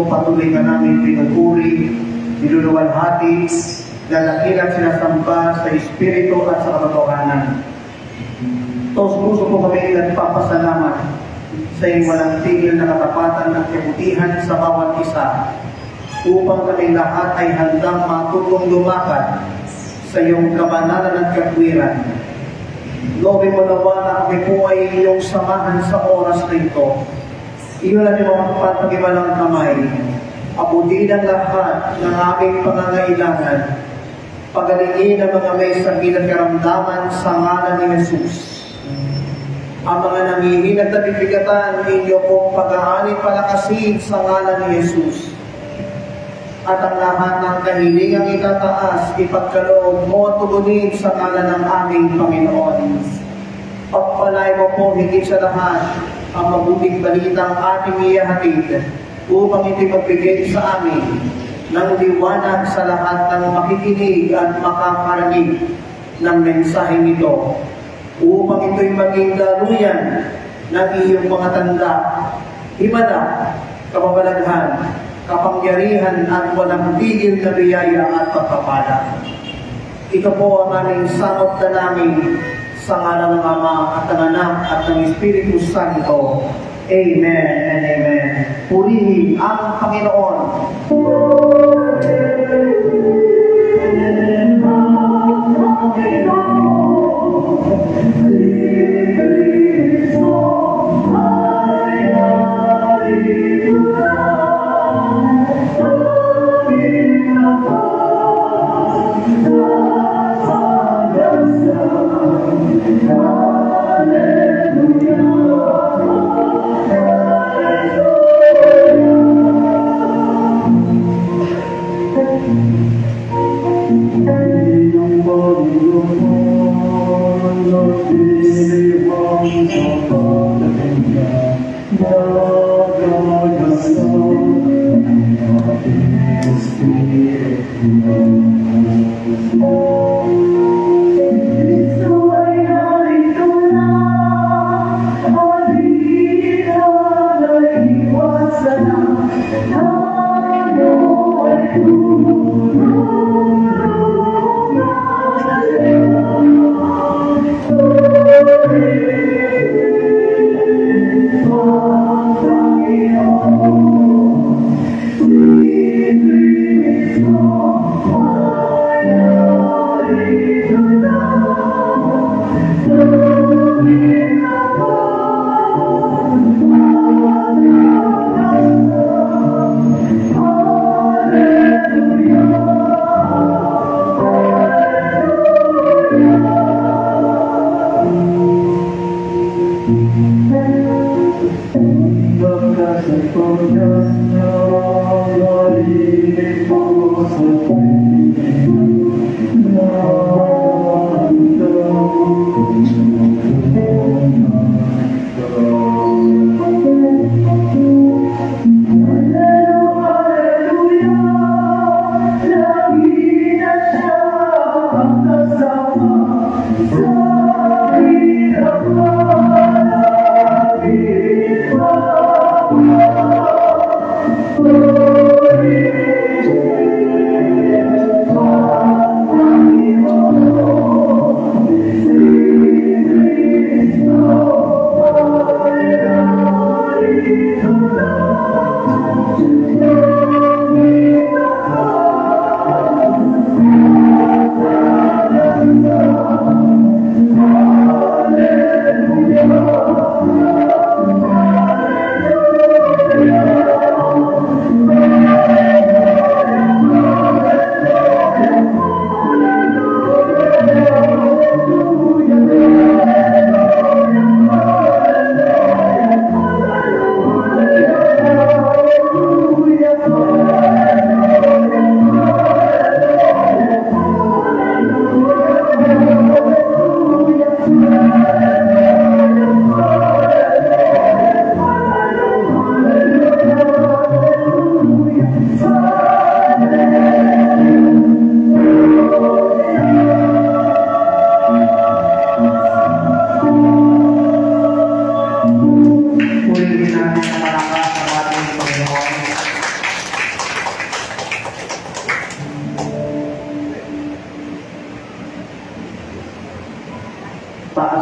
Patuloy ka namin pinupuri, niluluwalhati, lalakilang sinasamba sa Espiritu at sa katotohanan. Tos puso po kami nagpapasalamat sa iyong walang tigil na katapatan at kabutihan sa bawat isa, upang kami lahat ay handang matutong lumakad sa iyong kabanalan at katwiran. Lobe mo nawa na kami po ay iyong samahan sa oras na ito. Iyon ang iyong pagpagimalang kamay. Abutin ang lahat ng aming pangangailangan. Pagalingin ang mga may sakit at karamdaman sa ngalan ni Jesus. Ang mga nangihinag na bibigatan, inyo pong pag-aani palakasin sa ngalan ni Jesus. At ang lahat ng kahilingang itataas, ipagkaloob mo tugunin sa ngalan ng aming Panginoon. Pagpalay mo po higit sa lahat ang mabuting balitang ating iyahatid upang ito'y magbigay sa amin ng liwanag sa lahat ng makikinig at makakarinig ng mensaheng ito, upang ito'y maging daluyan ng iyong mga tanda, himala, kababalaghan, kapangyarihan at walang tigil na biyaya at pagpapala. Ito po ang aming samot na namin sa ngalan ng Ama at ng Anak at ng Espiritu Santo. Amen and amen. Purihin ang Panginoon. Hallelujah.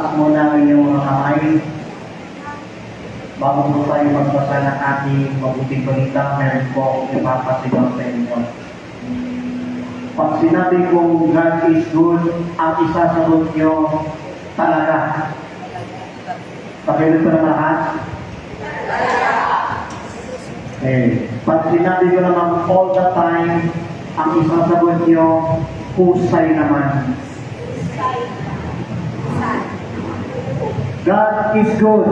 Itaas mo na ang iyong mga kamay. Bago po tayo magbasa ng ating mabuting balita, meron po akong ipapasigaw sa inyo. Pag sinabi kong God is good, ang isasagot nyo talaga. Pakilip ko na lahat. Okay. Pag sinabi ko naman all the time, ang isasagot nyo, husay naman. God is good.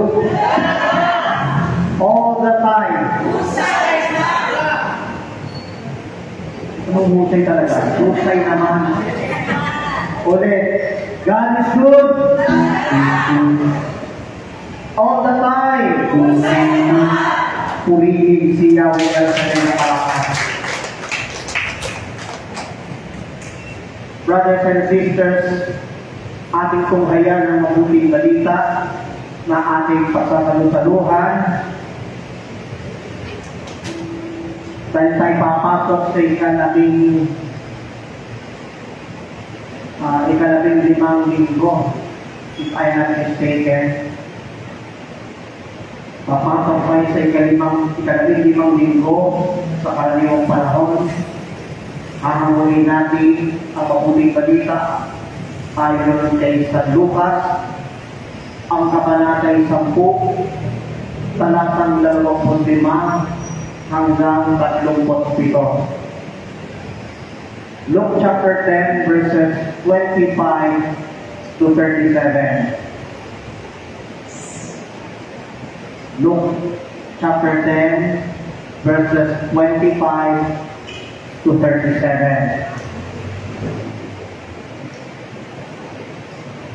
All the time. Husay talaga. Husay naman. Ulit. God is good. All the time. Purihin si Yahweh sa kanyang kapalaran. Brothers and sisters, ating tunghayan ng mabuting balita na ating pagsasalusaluhan dahil tayo papasok sa ikalabing limang linggo, if I am not mistaken. Papasok tayo sa ikalabing limang linggo sa karaniwang panahon. Hahangulin natin ang mabuting balita ayon kay San Lucas, ang kabanatay 10, talatang 25 hanggang 37. Luke chapter 10 verses 25 to 37. Luke chapter 10 verses 25 to 37.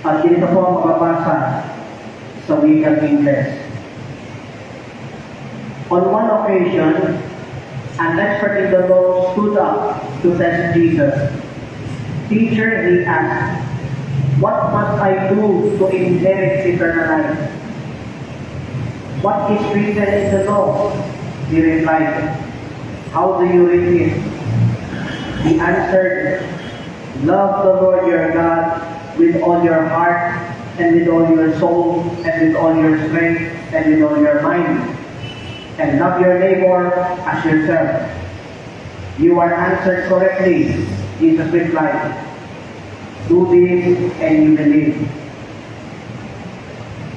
At dito po ang mababasa sa wikang Ingles. On one occasion, an expert in the law stood up to test Jesus. Teacher, he asked, what must I do to inherit eternal life? What is written in the law? He replied, how do you read it? He answered, love the Lord your God with all your heart, and with all your soul, and with all your strength, and with all your mind. And love your neighbor as yourself. You are answered correctly, Jesus replied. Do this and you believe.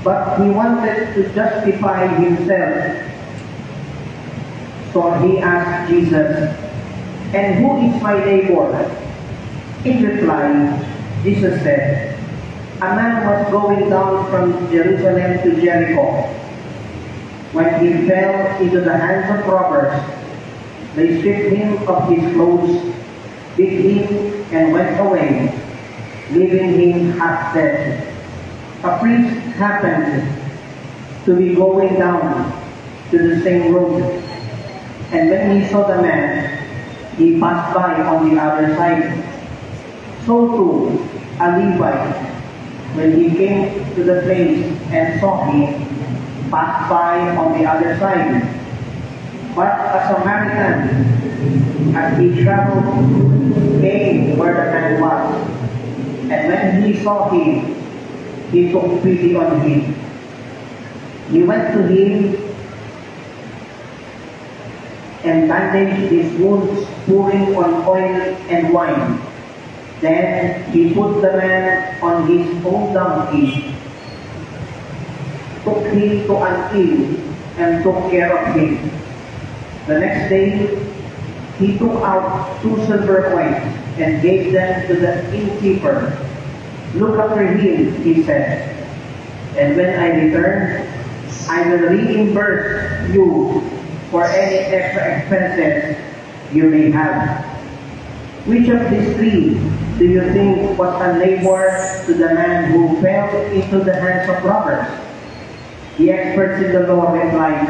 But he wanted to justify himself. So he asked Jesus, and who is my neighbor? In reply, Jesus said, a man was going down from Jerusalem to Jericho. When he fell into the hands of robbers, they stripped him of his clothes, beat him, and went away, leaving him half dead. A priest happened to be going down to the same road, and when he saw the man, he passed by on the other side. So too, a Levite, when he came to the place and saw him, passed by on the other side. But a Samaritan, as he traveled, came where the man was, and when he saw him, he took pity on him. He went to him and bandaged his wounds, pouring on oil and wine. Then he put the man on his own donkey, took him to an inn, and took care of him. The next day, he took out 2 silver coins and gave them to the innkeeper. Look after him, he said, and when I return, I will reimburse you for any extra expenses you may have. Which of these 3 do you think was a neighbor to the man who fell into the hands of robbers? The experts in the law replied,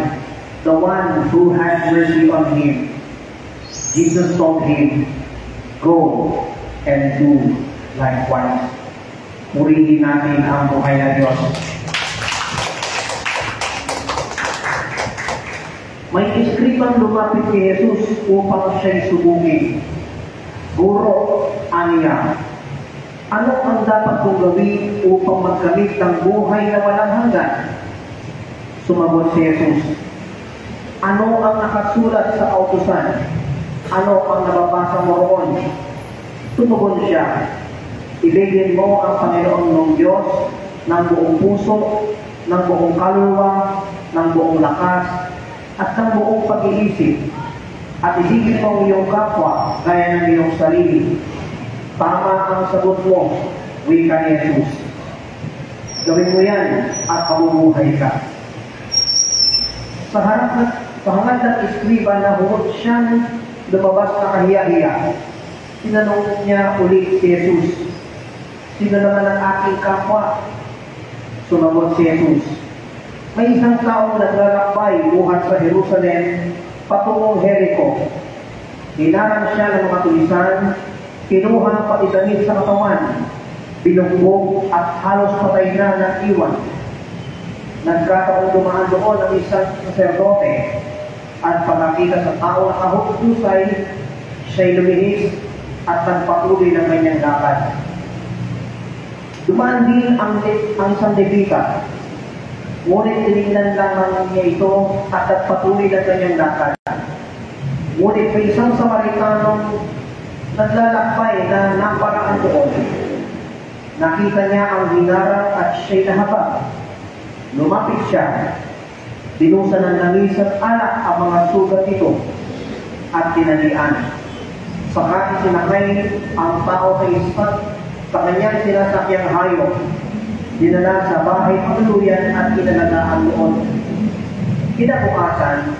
the one who had mercy on him. Jesus told him, go and do likewise. Purihin natin ang buhay na Diyos. May iskribang lumapit kay Jesus upang siya'y subukin. Guro, aniya, Ano ang dapat kong gawin upang magkamit ng buhay na walang hanggan? Sumagot si Jesus. Ano ang nakasulat sa kautusan? Ano ang nababasa mo roon? Tumugon siya, ibigin mo ang Panginoon mong Diyos ng buong puso, ng buong kaluluwa, ng buong lakas, at ng buong pag-iisip, at ibigin mo ang iyong kapwa gaya ng iyong sarili. Tama ang sagot mo, wika ni Jesus. Gawin mo yan at mabubuhay ka. Sa hangad ng iskriba na huwag siyang lumabas na kahiya-hiya, tinanong niya ulit si Jesus, sino naman ang aking kapwa? Sumagot si Jesus, may isang taong naglalakbay buhat sa Jerusalem patungong Jericho. Hinarang siya ng mga tulisan, kinuha ang patidanit sa katawan, binugbog at halos patay na ng iwan. Nagkataong dumaan doon ang isang saserdote at pagkakita sa tao na kahusay, siya'y lumihis at nagpatuloy ng kanyang lakad. Dumaan din ang isang Levita, ngunit tinignan lang niya ito at nagpatuloy ng kanyang lakad. Ngunit may isang Samaritanong naglalakbay na naparaan doon. Nakita niya ang hinarang at siya'y nahabag. Lumapit siya, dinusa ng langis at alak ang mga sugat nito at tinalian. Saka isinakay ang tao sa kanyang sinasakyang hayop, dinala sa bahay panguluyan at kinalagaan noon. Kinabukasan,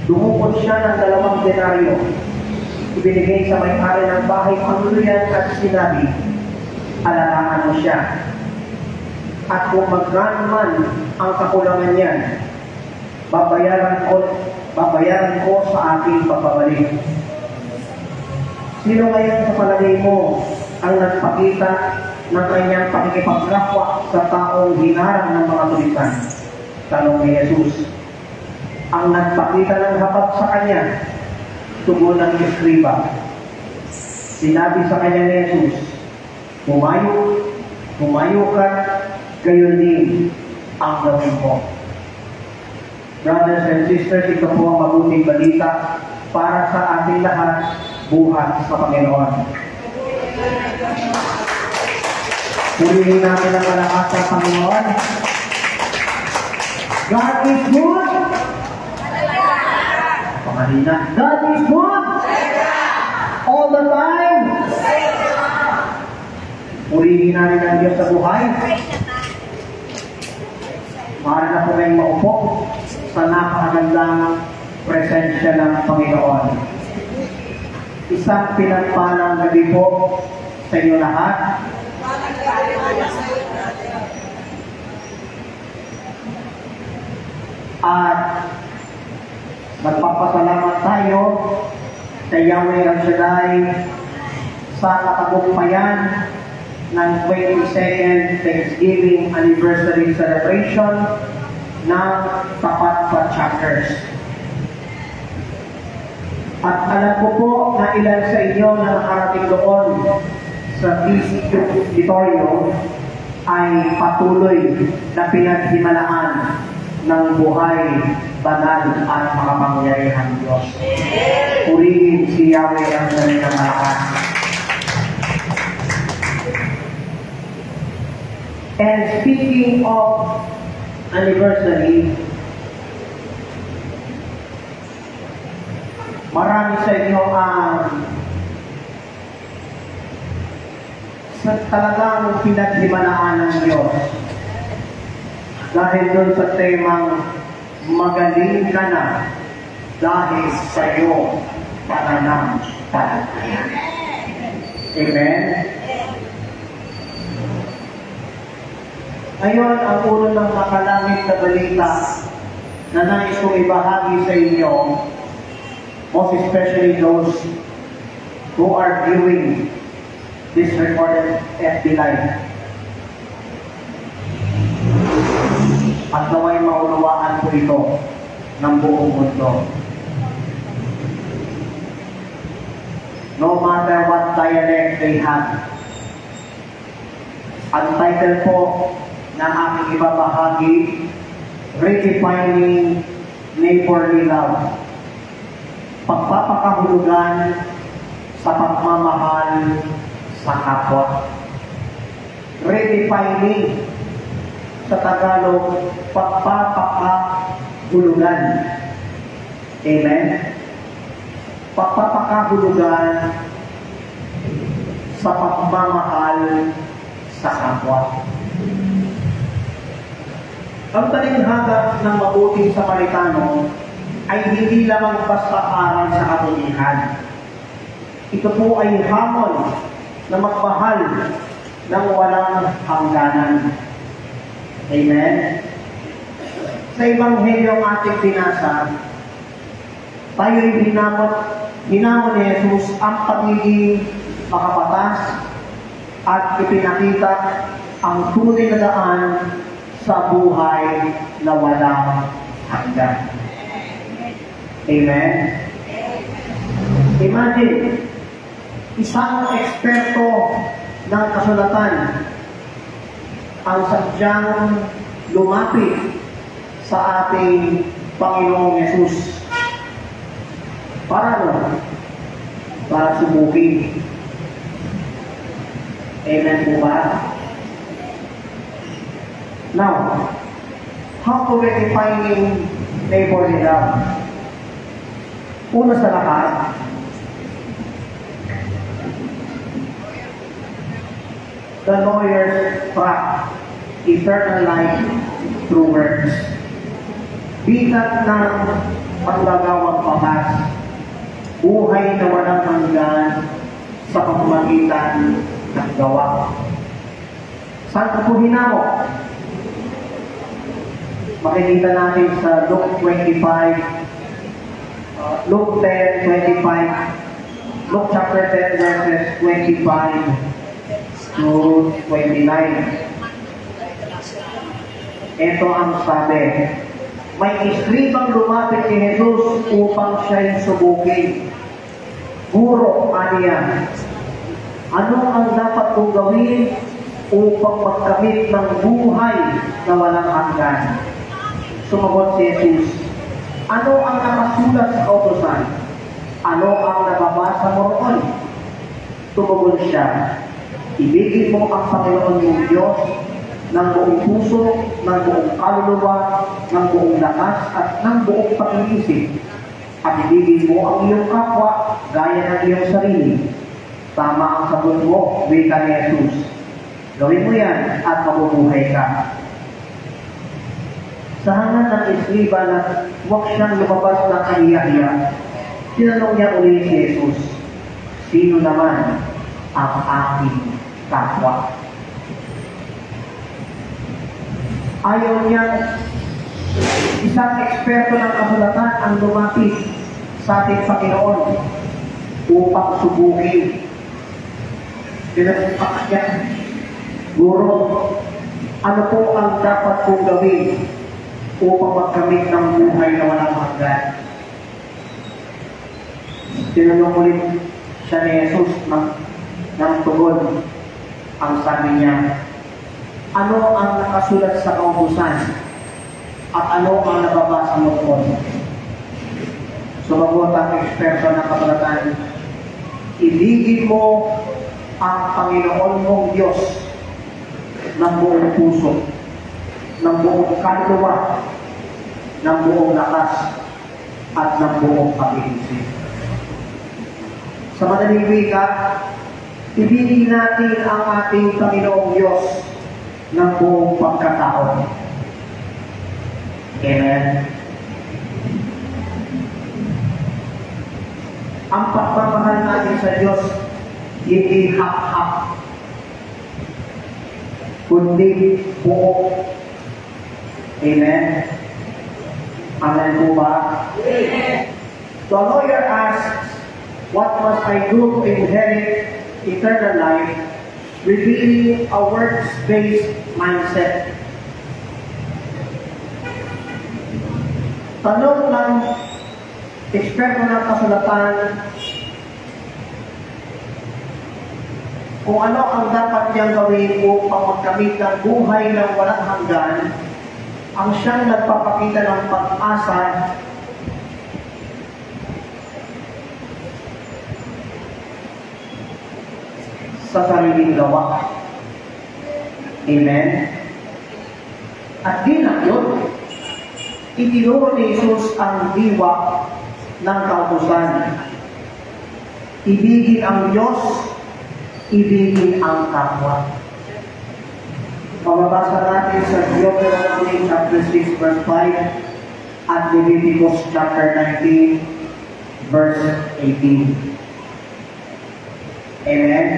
dumukot siya ng 2 denaryo. Ibinigay sa may-ari ng bahay panguluyan at sinabi, alagaan mo siya. At kung magkano man ang kakulangan niyan, babayaran ko sa aking pagbabalik. Sino ngayon sa palagay mo ang nagpakita ng kanyang pakikipaglapwa sa taong hinarang ng mga tulisan? Tanong ni Jesus. Ang nagpakita ng habag sa kanya, tugon ng iskriba. Sinabi sa kanya ni Jesus, humayo ka, gayon din ang gawin ko. Brothers and sisters, ito po ang mabuting balita para sa ating lahat, buhat sa Panginoon. Purihin namin ang malakas sa Panginoon. God is good. Pangalina. God is good. All the time. Purihin namin ang Diyos sa buhay. Maaari na po kayong maupo sa napakagandang presensya ng Panginoon. Isang pinagpalang gabi po sa inyo lahat. At magpapasalamat tayo sa Yahweh Al Shaddai sa katagumpayan ng 22nd Thanksgiving Anniversary Celebration ng Tapat pa Chapters. At alam ko po na ilan sa inyo na nakarating doon sa Feast Auditorio ay patuloy na pinaghimalaan ng buhay, banal at makapangyarihang Diyos. Purihin si Yahweh ang kanyang malakas. And speaking of anniversary, marami sa inyo ang talagang pinaghimalaan ng Diyos. Dahil doon sa temang magaling ka na dahil sa iyo pananampalataya. Amen? Ngayon, ang ulo ng makalangit na balita na nais kong ibahagi sa inyo, most especially those who are viewing this recorded FB Live. At naway maunawaan po ito ng buong mundo. No matter what dialect they have, Ang title po ng aking ibabahagi, Redefining Neighborly Love. Pagpapakahulugan sa pagmamahal sa kapwa. Redefining sa Tagalog, pagpapakahulugan. Amen? Pagpapakahulugan sa pagmamahal sa kapwa. Ang talinhaga ng mabuting Samaritano ay hindi lamang basta aral sa kabutihan. Ito po ay hamon na magmahal ng walang hangganan. Amen? Sa Ebanghelyong ating binasa, tayo'y hinamon ni Jesus ang pagiging makapatas at ipinakita ang tunay na daan sa buhay na walang hanggan. Amen? Imagine, isang eksperto ng kasulatan ang sadyang lumapit sa ating Panginoong Yesus. Para ano? Para subukin. Amen po ba? Now, how to redefining neighborly love? Una sa lahat, the lawyer's trap, eternal life through works. Bigat ng panggagawang patas, buhay na walang hanggan sa pamamagitan ng gawa. Saan ka po hinamok? Makikita natin sa Luke 25, Luke 10:25, Luke chapter 10 verses 25 to 29. Ito ang sabi, may iskribang lumapit kay Jesus upang siya'y subukin. Guro, aniya, ano ang dapat kong gawin upang magkamit ng buhay na walang hanggan? Sumagot si Jesus, ano ang nakasulat sa kautusan? Ano ang nababasa mo roon? Tumugon siya, ibigin mo ang Panginoon mong Diyos ng buong puso, ng buong kaluluwa, ng buong lakas, at ng buong pag-iisip. At ibigin mo ang iyong kapwa gaya ng iyong sarili. Tama ang sagot mo, wika ni Jesus. Gawin mo yan at mabubuhay ka. Sa hangad ng iskriba na huwag siyang lumabas ng kahiya-hiya, tinanong niya ulit si Jesus, sino naman ang aking kapwa? Ayaw niya isang eksperto ng kasulatan ang lumapit sa ating Panginoon upang subukin. Tinanong niya, Guro, ano po ang dapat kong gawin upang magkamit ng buhay na walang hanggan? Tinanong ulit siya ni Jesus ng tugon. Ang sabi niya, ano ang nakasulat sa kautusan at ano ang nababasa mo doon? Sumagot ang eksperto ng kasulatan, ibigin mo ang Panginoon mong Diyos ng buong puso, ng buong kaluluwa, ng buong lakas, at ng buong pag-iisip. Sa madaling wika, ibigin natin ang ating Panginoong Diyos ng buong pagkatao. Amen. Ang pagmamahal natin sa Diyos, hindi hap-hap, kundi buo. Amen. Amen po ba? Amen. The lawyer asks, what must I do to inherit eternal life, revealing a works-based mindset? Tanong ng eksperto ng kasulatan, kung ano ang dapat niyang gawin upang magkamit ng buhay ng walang hanggan, ang siyang nagpapakita ng pag-asa sa sariling gawa. Amen? At di lang yun, itinuro ni Jesus ang diwa ng kautusan. Ibigin ang Diyos, ibigin ang kapwa. Mababasa natin sa Deuteronomy chapter 6 verse 5 at Leviticus chapter 19 verse 18. Amen?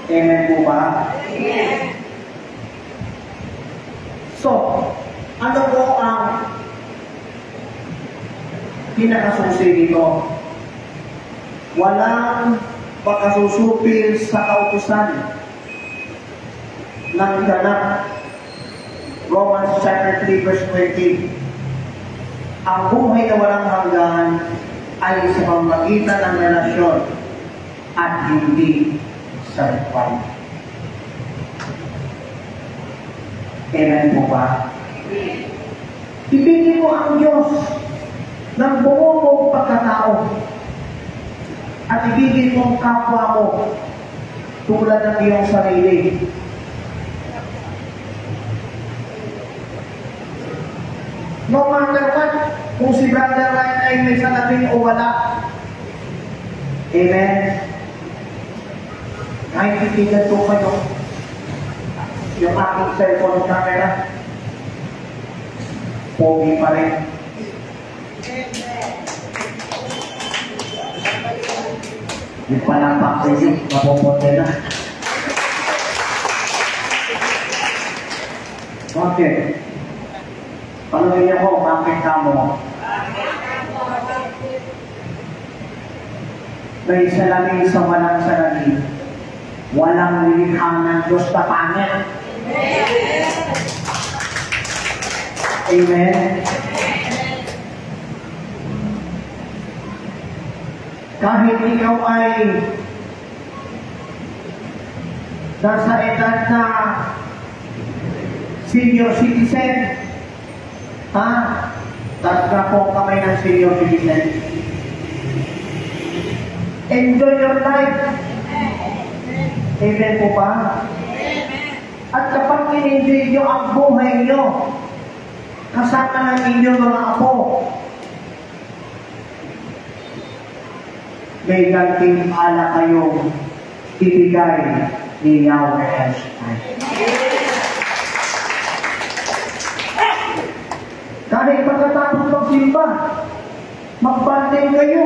Amen po ba? Amen. So, ano po ang pinakasusi dito? Walang pagkasusupil sa kautusan ng ganap. Romans chapter 3 verse 20. Ang buhay na walang hanggan ay sa pamamagitan ng relasyon at hindi sa ritual. Amen po ba? Ibigin mo ang Diyos ng buo mong pagkatao at ibigin mo ang kapwa mo tulad ng iyong sarili. No matter what, kung si Brother Ryan ay may salapin o wala. Amen? Kahit titigan po kayo yung aking cellphone camera, pogi pa rin. Yung palampak sa inyo, mapupunta na. Okay. Panuhin niyo ko, bakit ka mo? May salamin sa walang salamin. Walang nilikha ng Diyos na pangit. Amen. Kahit ikaw ay nasa edad na senior citizen, taas na po kamay ng senior citizen. Enjoy your life. Amen po ba? At kapag in-enjoy nyo ang buhay nyo, kasama ng inyong mga apo, may ganting ala kayong ibigay ni Yahweh El Shaddai. Kahit pagkatapos magsimba, magbanding kayo.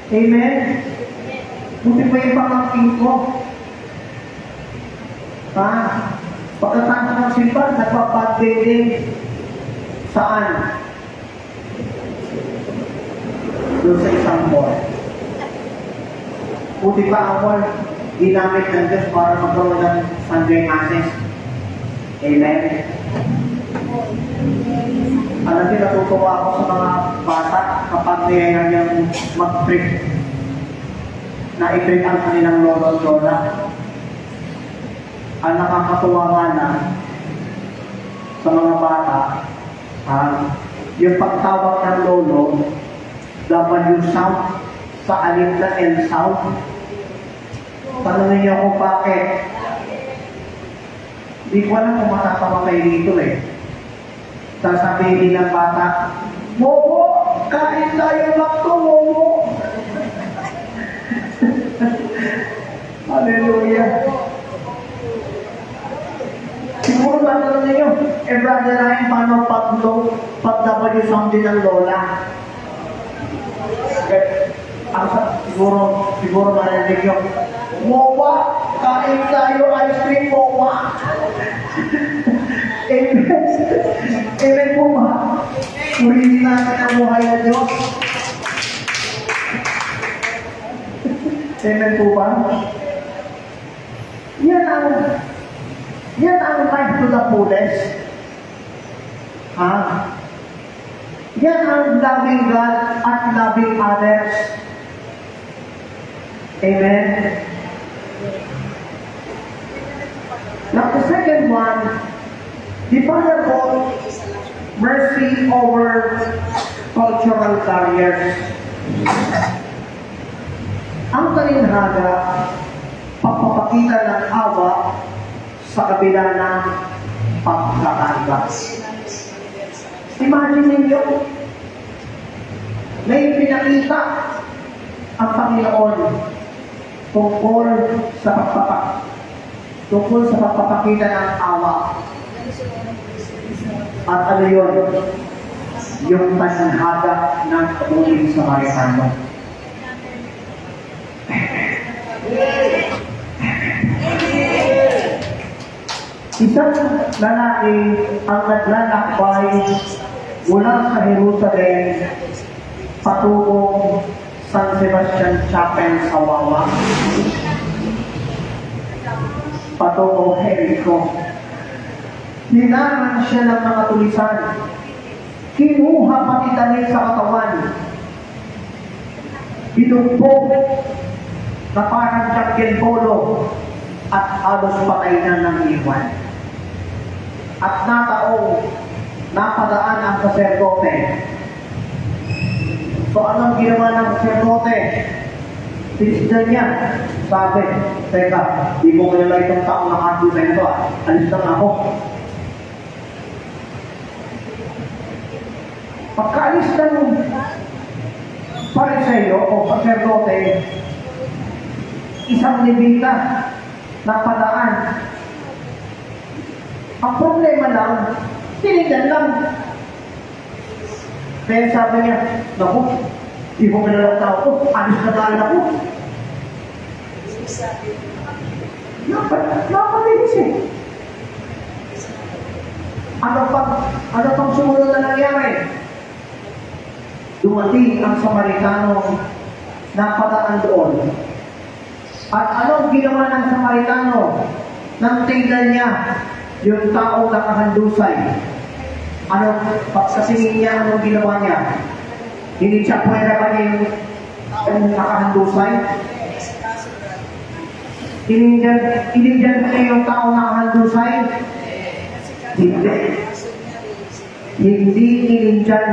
Amen? Buti pa yung pangangking ko. Pagkatapos magsimba, nagpapanding din. Saan? Doon sa isang board. Buti pa ang board, ginamit ng Diyos para magkaroon ng Sunday Masses. Amen? Alam niyo, natutuwa ako sa mga bata kapag niyayang niyang mag-trip. Na-trip ang kanilang lolo at lola. Ang nakakatuwa nga na sa mga bata, yung pagtawag ng lolo, W sound, sa alip na L sound. Tanungin niyo kung bakit. Hindi ko alam kung matatawa kayo dito eh. Sasabihin ng bata, Momo, kain tayo lakto, Momo. Hallelujah. Siguro tatanong ninyo, Brother Ryan, paano pag W sound din ng lola? Siguro marinig yung, Mowa, kain tayo ice cream, Mowa. Amen. Amen po ba? Purihin natin ang buhay ng Diyos. Amen po ba? Yan ang life to the fullest. Yan ang loving God at loving others. Amen? Now the second one, definable mercy over cultural barriers. Ang talinhaga, pagpapakita ng awa sa kabila ng pagkakaiba. Imagine ninyo, may pinakita ang Panginoon tungkol sa pagpapakita ng awa. At ano yun? Yung talinhaga ng kabuting Samaritano. Isang lalaki ang naglalakbay mula sa Jerusalem patungong San Sebastian Chapel sa Wawa, patungong Jericho. Hinaran siya ng mga tulisan. Kinuha pati damit sa katawan. Binugbog na parang jacket polo at halos patay na ng iwan. At nataong napadaan ang saserdote. So anong ginawa ng saserdote? Tinisdan niya. Sabi, teka, di mo kilala itong taong nakatuloy na ito. Alis lang ako. Pagkaalis ng Pariseo o saserdote, isang Levita na padaan. Ang problema lang, tinignan lang. Kaya sabi niya, naku, di mo kilala tao ko, alis na tayo ako. Napatilis eh. Ano pang sumunod na nangyari? Dumating ang Samaritano na padaan doon. At anong ginawa ng Samaritano? Nang tingnan niya yung taong nakahandusay. Ano, pagkasingin niya, anong ginawa niya? Hindi siya pwede ba niya yung nakahandusay? Inindyan ba niya yung taong nakahandusay? Hindi. Hindi inindyan.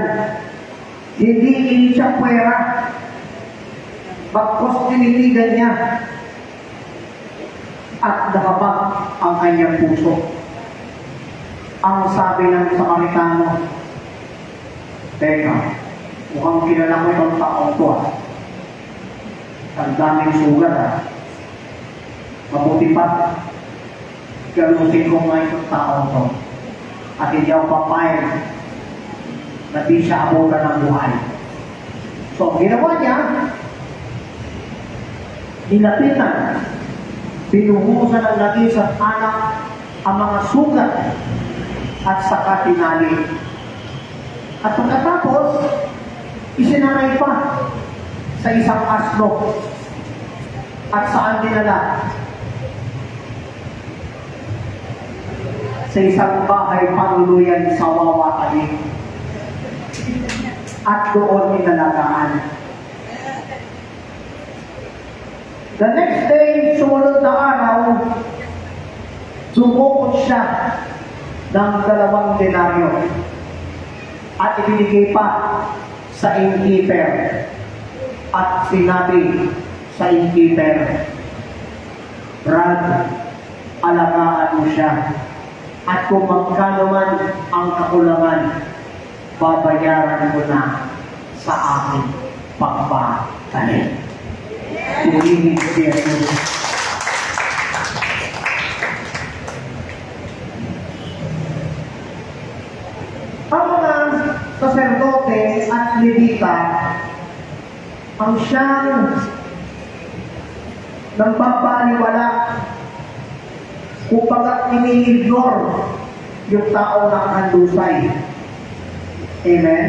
Hindi siya pwera. Bakos tinitigan niya. At nakabag ang kanyang puso. Ang sabi ng Samaritano, teka, mukhang kilala ko itong taong to ah. Ang daming sugat ah. Mabuti pa, galusin ko nga itong taong to. At hindi ako papayag na di siya abutan ng buhay. So, ginawa niya, nilapitan, pinuhusan ng lagis at anak ang mga sugat at saka tinali. At pagkatapos, isinanay pa sa isang asno. At saan dinala? Sa isang bahay panuluyan sa Wawa. At doon inalagaan. The next day, sumunod na araw, dumukot siya ng 2 denaryo at ibinigay pa sa innkeeper at sinabi sa innkeeper, Brad, alagaan mo siya at kung magkano man ang kakulangan, babayaran mo na sa aking pagbatanin. Purihin si Jesus. Ang mga saserdote at Levita ang siyang nagpapaliwala upang ini-ignore yung tao na handusay. Amen?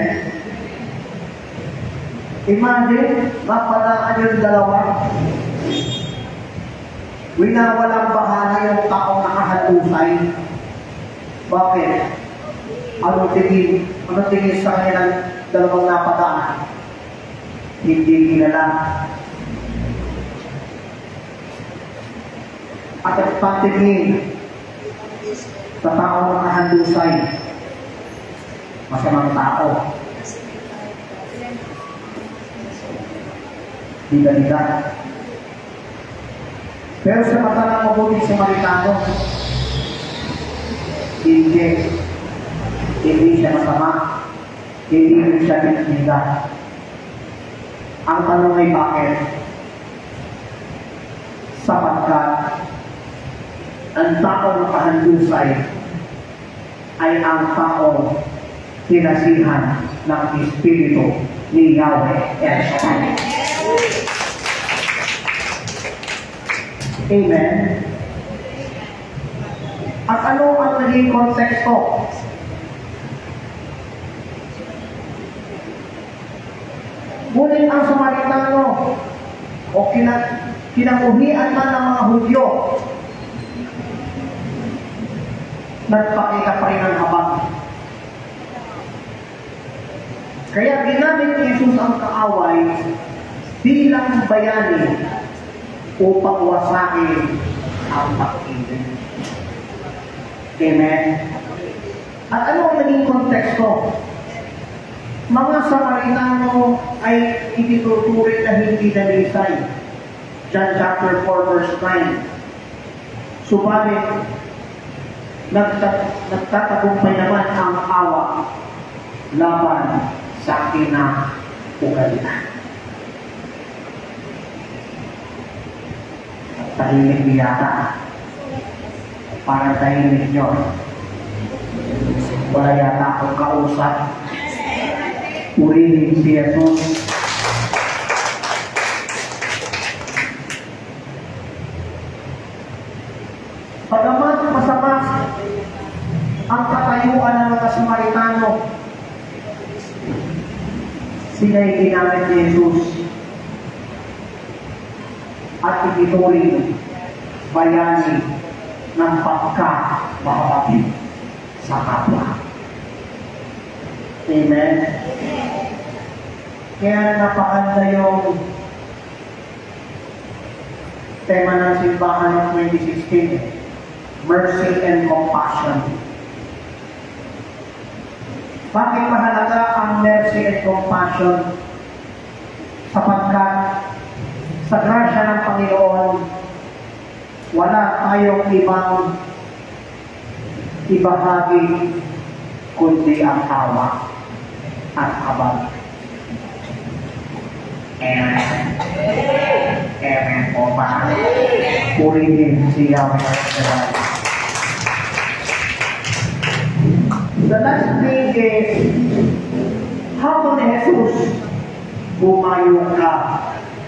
Imagine, mapadaan yung dalawa. Winawalang bahala yung taong nakahandusay. Bakit? Ano tingin sa kanilang dalawang napadaan? Hindi kilala. at ang patingin sa taong nakahandusay, masamang tao, bida-bida. Pero sa mata ng mabuting Samaritano, hindi siya masama, hindi rin siya bida. Ang tanong ay bakit? Sapagkat ang taong nakahandusay ay ang taong tinasihan ng Espiritu ni Yahweh El Shaddai. Amen. At ano ang naging konteksto? Ngunit ang Samaritano o kinamuhian man ng mga Hudyo, nagpakita pa rin ang habag. Kaya ginamit ni Jesus ang kaaway bilang bayani upang wasakin ang pag-ibig. Amen? At ano ang naging konteksto? Mga Samaritano ay itinuturing na hindi dalisay. John chapter 4 verse 9. Subalit, nagtatagumpay naman ang awa laban sa kinaugalian. Tahimik yata. Parang tahimik nyo. Wala yata akong kausap. Purihin si Jesus. Pagamat masama ang katayuan ng mga Samaritano, sila'y ginamit ni Jesus at itinuring bayani ng pagka-makapatid sa kapwa. Amen? Kaya napakanda yung tema ng simbahan ng 2016, Mercy and Compassion. Bakit mahalaga ang mercy and compassion? Sapagkat sa grasya ng Panginoon, wala tayong ibang ibahagi kundi ang awa at habag. Amen. Amen po pa. Purihin si Yahweh. The last thing is, habang ni Jesus, bumayo ka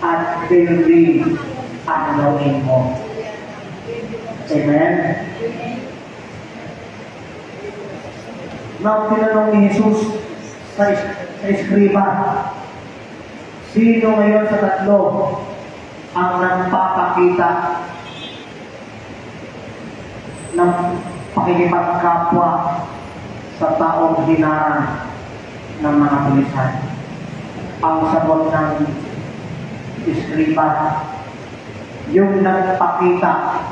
at bilhin ang gawin mo. Amen? Nang tinanong ni Jesus sa eskriba, sino ngayon sa tatlo ang nagpapakita ng pakikipagkapwa sa taong hinarang ng mga pulisan? Ang sagot ng eskriba, yung nagpakita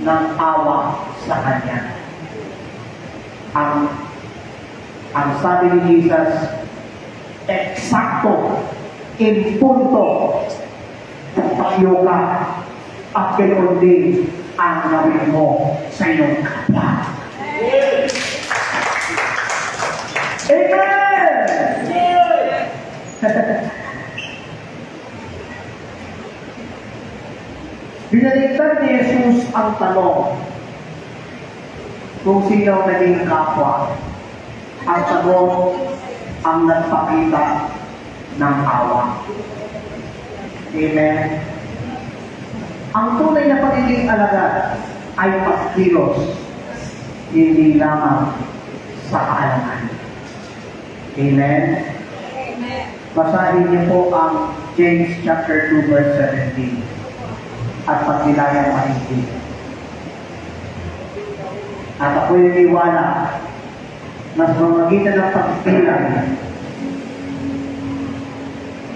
ng awa sa kanya. Ang sabi ni Jesus, eksakto, in punto, tayo ka at ganoon din ang gawin mo sa iyong kapwa. Amen! Binaliktad ni Jesus ang tanong kung sino naging kapwa. Ang sagot ang nagpakita ng awa. Amen? Ang tunay na pagiging alagad ay pagkilos, hindi lamang sa kaalaman. Amen? Basahin niyo po ang James chapter 2 verse 17 at pagnilayang maiging. At ako'y niwala na sa pamamagitan ng pagpilay,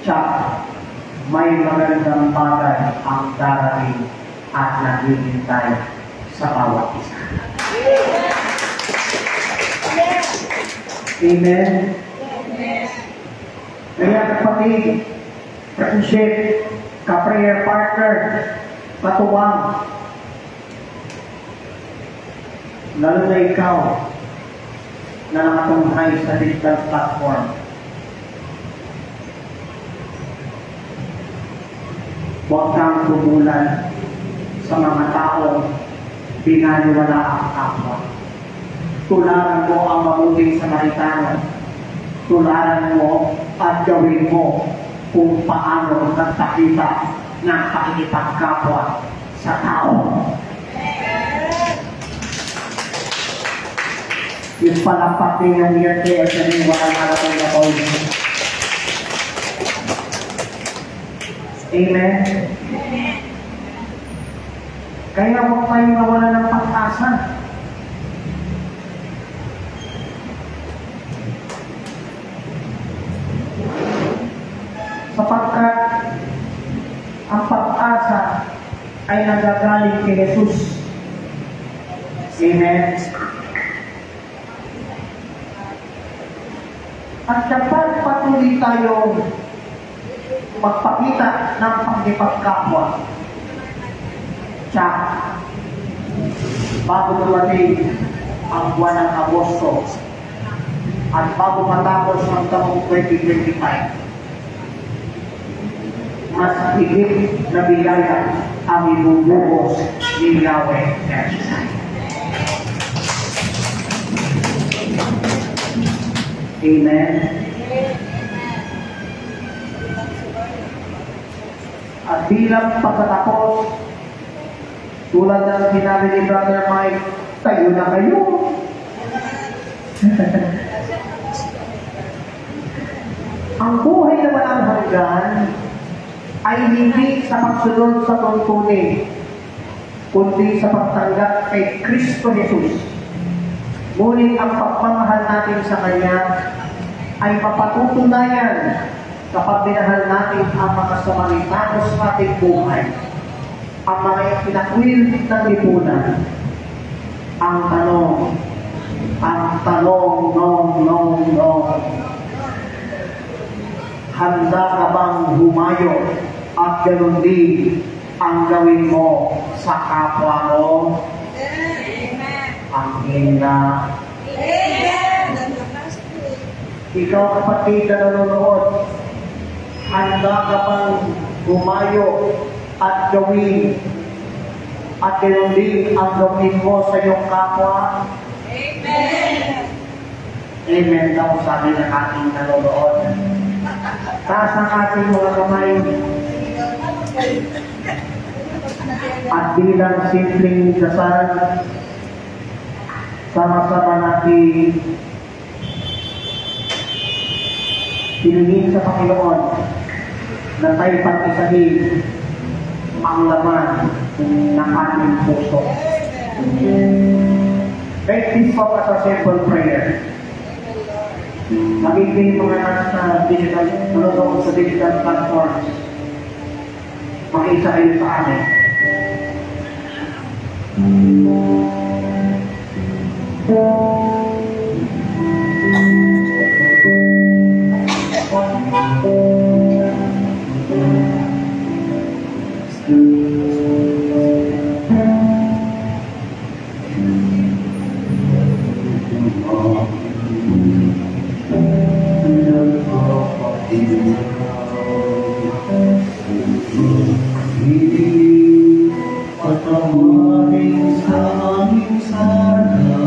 tiyak, may magandang bagay ang darating at naghihintay sa bawat isa. Amen? Kaya kapatid, friendship, ka-prayer partner, katuwang, lalo na ikaw na nakatunghay sa digital platform. Huwag kang tumulan sa mga taong binaliwala ang kapwa. Tularan mo ang mabuting Samaritano. Tularan mo at gawin mo kung paano nagpakita ng pakikipagkapwa sa tao. Yung palakpak din yung year kaya sa rin walang halatong na po. Amen? Kaya huwag tayong nawala ng pag-asa. Sapagkat ang pag-asa ay nagagaling kay Jesus. Amen? At dapat patuloy tayo magpakita ng pagkipagkapwa. Tiyak, bago dumating ang buwan ng Agosto at bago matapos ang taong 2025, mas higit na biyaya ang ibubuhos ni Yahweh. Amen. At bilang pagkatapos, tulad ng sinabi ni Brother Mike, tayo na kayo. Ang buhay na walang hanggan ay hindi sa pagsunod sa tuntunin, kundi sa pagtanggap kay Kristo Jesus. Ngunit ang pagmamahal natin sa Kanya ay mapatutunayan kapag minahal natin ang mga Samaritano sa ating buhay, ang mga itinakwil ng lipunan. Ang tanong, nong, handa ka bang humayo at ganoon din ang gawin mo sa kapwa mo? Ang hina. Ikaw kapatid na nanonood, handa ka bang humayo at gawin at ganoon din ang gawin mo sa iyong kapwa? Amen. Amen daw sabi ng ating nanonood. Taas ang ating mga kamay at bilang simpleng dasal, sama-sama natin hilingin sa Panginoon na tayo pag-isahin ang laman ng ating puso. Make this focus a simple prayer. Magiging mga nasa digital, nanonood sa digital platforms, makita kayo sa amin. Pagkamaling sa aming sana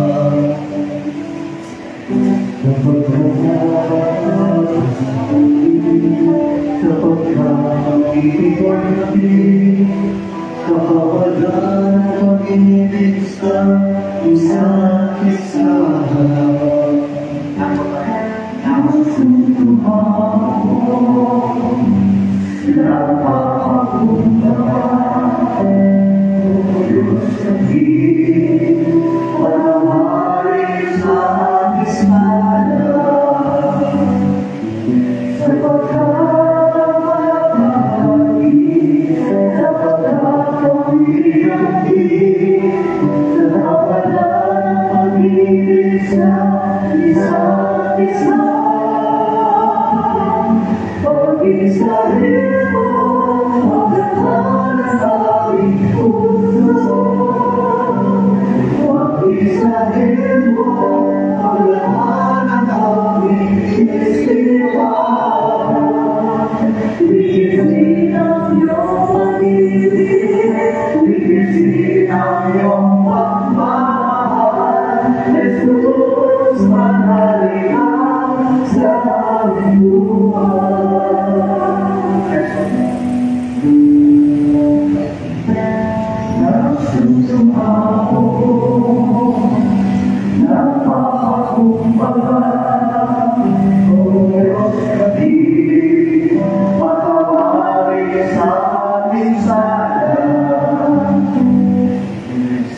ang iyong pagmamahal, Jesus, manalika sa aming buhay. Nagsusumako, napapakumbaba, O Diyos kapili, patawarin sa aming sala,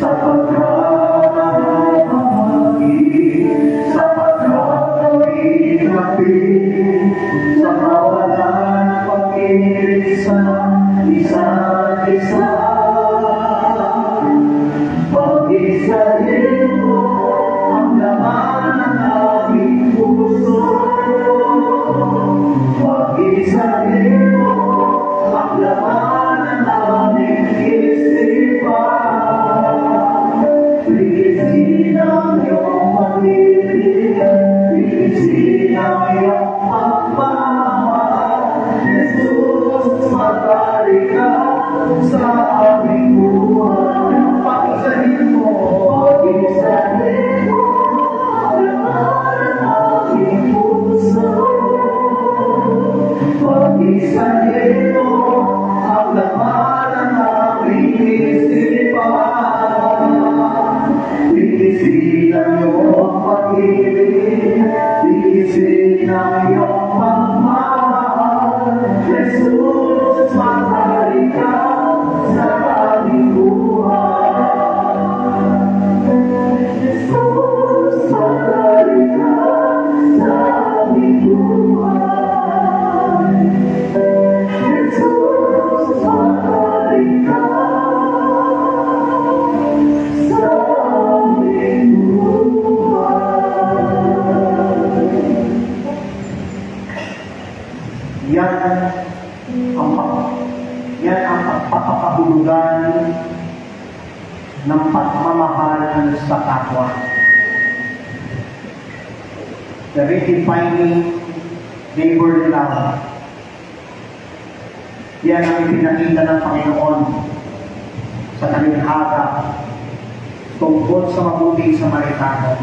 sapagkat nakapagin, sapagkat kami napili, sa kawalan pag-ibig sa isa't isa. Pag-isahin mo ang laman ng aming puso, pag-isahin mo ang laman ng aming isipan. Ligisin ang iyong pag-ibig, ligisin ang iyong pagmamahal, Jesus, matari ka sa aming buhay. Pag-isahin mo ang laman ng aming puso, pag-isahin mo ang laman ng aming isipan. Ligisin ang iyong pag-ibig, ligisin ang iyong pagmamahal, Jesus, matari ka sa aming buhay. Jesus, matari ka sa aming buhay. Jesus, matari ka sa aming buhay. Yan ang pagpapahulugan ng pagmamahal sa kapwa. The redefining neighborly love. Yan ang ipinakita ng Panginoon sa talinhaga tungkol sa mabuting Samaritano.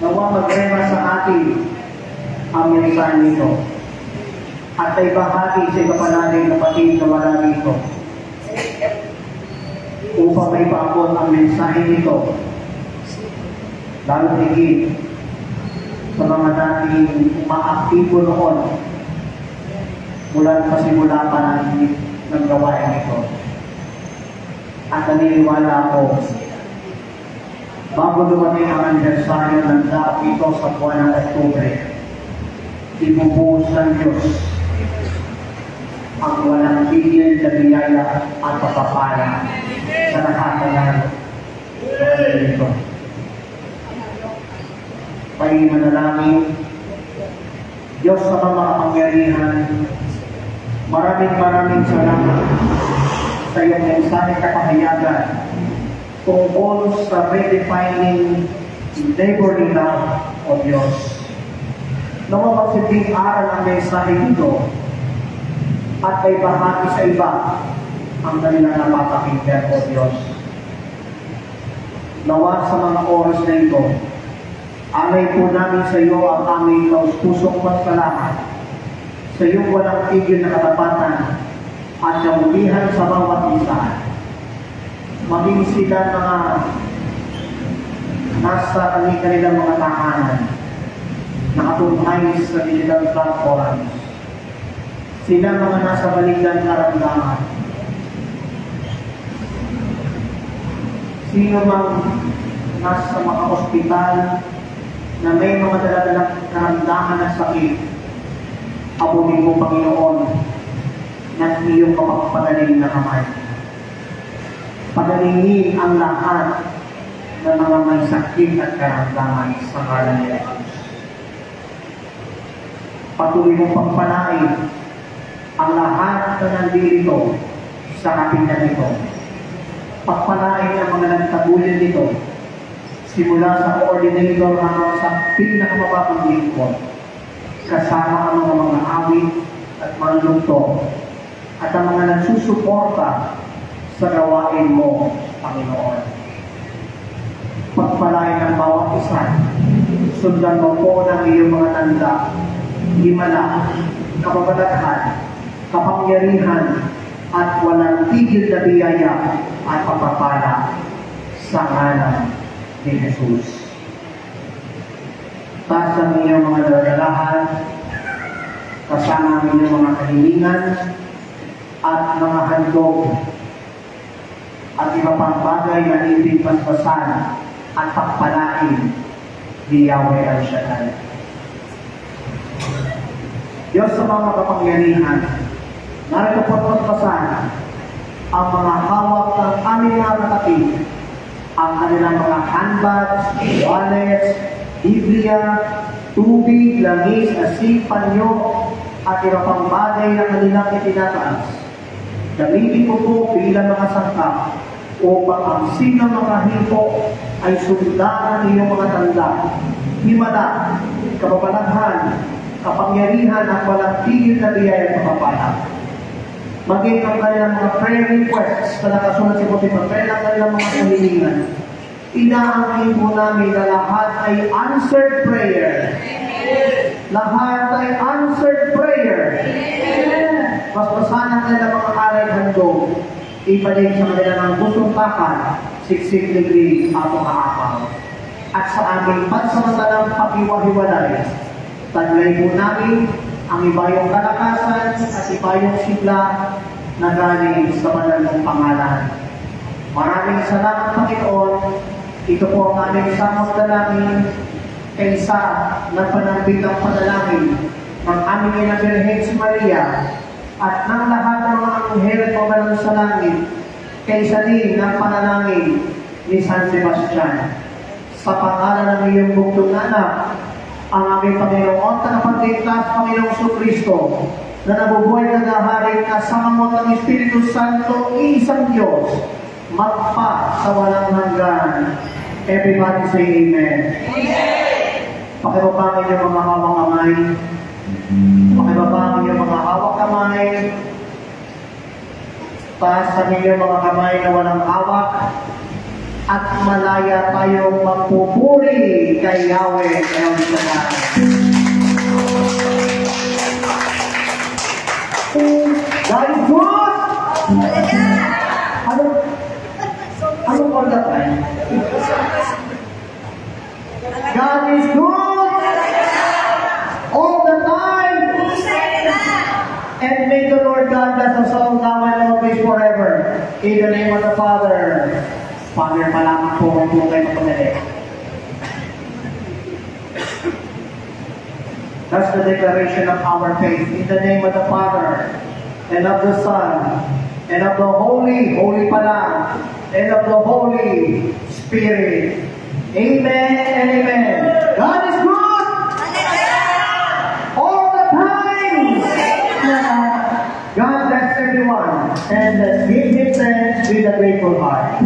Nawa magrema sa atin ang mensahe nito at ay bahagi sa iba pa nating kapatid na wala dito upang may paabot ang mensahe nito lalo higit sa mga dating umaaktibo noon mula pasimula pa ng gawain ito. At naniniwala ako, bago dumating ang anibersaryo ng daap ito sa buwan ng Oktubre, ibubuhos ng Diyos ang walang tigil na biyaya at papapala sa nakatagal ito. Manalangin, Diyos sa mga makapangyarihan, maraming salamat sa iyong mensahe kapahayagan tungkol sa redefining neighborly love o Diyos. Nawa magsiting aral ang mensahe nito at ay bahagi sa iba ang kanilang napapakinggan o Diyos. Nawa sa mga oras na ito, alay po namin sa iyo ang aming taus-pusong pasalamat sa iyong walang tigil na katapatan at kabulihan sa bawat isa. Maging sila mga nasa kanilang mga tahanan, nakatunghay sa digital platforms, sila mga nasa balikan karamdaman. Sino mang nasa mga ospital na may mga daladalang karamdaman ng sakit, abunin mo, Panginoon, ng iyong kapagpagaling na kamay. Pagalingin ang lahat ng mga may sakit at karamdaman sa ngalan ni Jesus. Patuloy mong pagpalain ang lahat na nandito sa kapitan nito. Pagpalain ang mga nagtagulan nito simula sa coordinator hanggang sa pinakamababang lingkod, kasama ang mga awit at mga lungtong at ang mga nagsusuporta sa sa gawain mo, Panginoon. Pagpalain ng bawat isa, sundan mo po ng iyong mga tanda, himala, kababalaghan, kapangyarihan, at walang tigil na biyaya at pagpapala sa ngalan ni Jesus. Taas ang iyong mga daralahan, kasama ang iyong mga kahilingan, at mga handog, at iba pang bagay na ibig paspasan at pagpalain ni Yahweh El-Shaddai. Diyos sa mga kapangyarihan, narito po paspasan ang mga hawak ng aming mga kapatid, ang kanilang mga handbags, wallets, Biblia, tubig, langis, asin, panyo, at iba pang bagay na kanilang itinataas. Gamitin mo po bilang mga sangkap upang ang sinang mga hipo ay sundan ng iyong mga tanda, himala, kababalaghan, kapangyarihan at walang tigil na biyaya at pagpapala. Maging ang kanilang mga prayer requests na nakasulat sa puting papel ang kanilang mga kahilingan. Inaangkin po namin na lahat ay answered prayer. Lahat ay answered prayer. Paspasan ang kanilang mga aray handog. Ibalik sa kanila ng gustong takan, 60 degree at maapaw. At sa aming pansamantalang pakiwahiwalay, taglay po namin ang ibayong kalakasan at ibayong sigla na galing sa banal mong pangalan. Maraming salamat, Panginoon. Ito po ang aming samot dalangin kaysa nagpanambit ang panalangin ng aming ina Birhen si Maria at ng lahat ng mga anghel at pamalang sa langit kaysa din ng panalangin ni San Sebastian. Sa pangalan ng iyong bugtong anak, ang aming Panginoon, tagapagligtas, Panginoong Jesucristo, na nabubuhay na daharin kasama ng Espiritu Santo, isang Diyos, magpa sa walang hanggan. Everybody say Amen. Pakibabangin yung mga hawak kamay. Pakibabangin yung mga hawak kamay. Taasan yung mga kamay na walang hawak. At malaya tayong magpupuri kay Yahweh El-Shaddai. God is good! Ano all the time? God is good! All the time! And may the Lord God bless us all now and always forever. In the name of the Father, Father, malaman po ang po kayo magpapalala. That's the declaration of our faith. In the name of the Father, and of the Son, and of the Holy, Holy pala, and of the Holy Spirit. Amen and amen. God is good! All the time! God bless everyone. And let's give Him thanks with a grateful heart.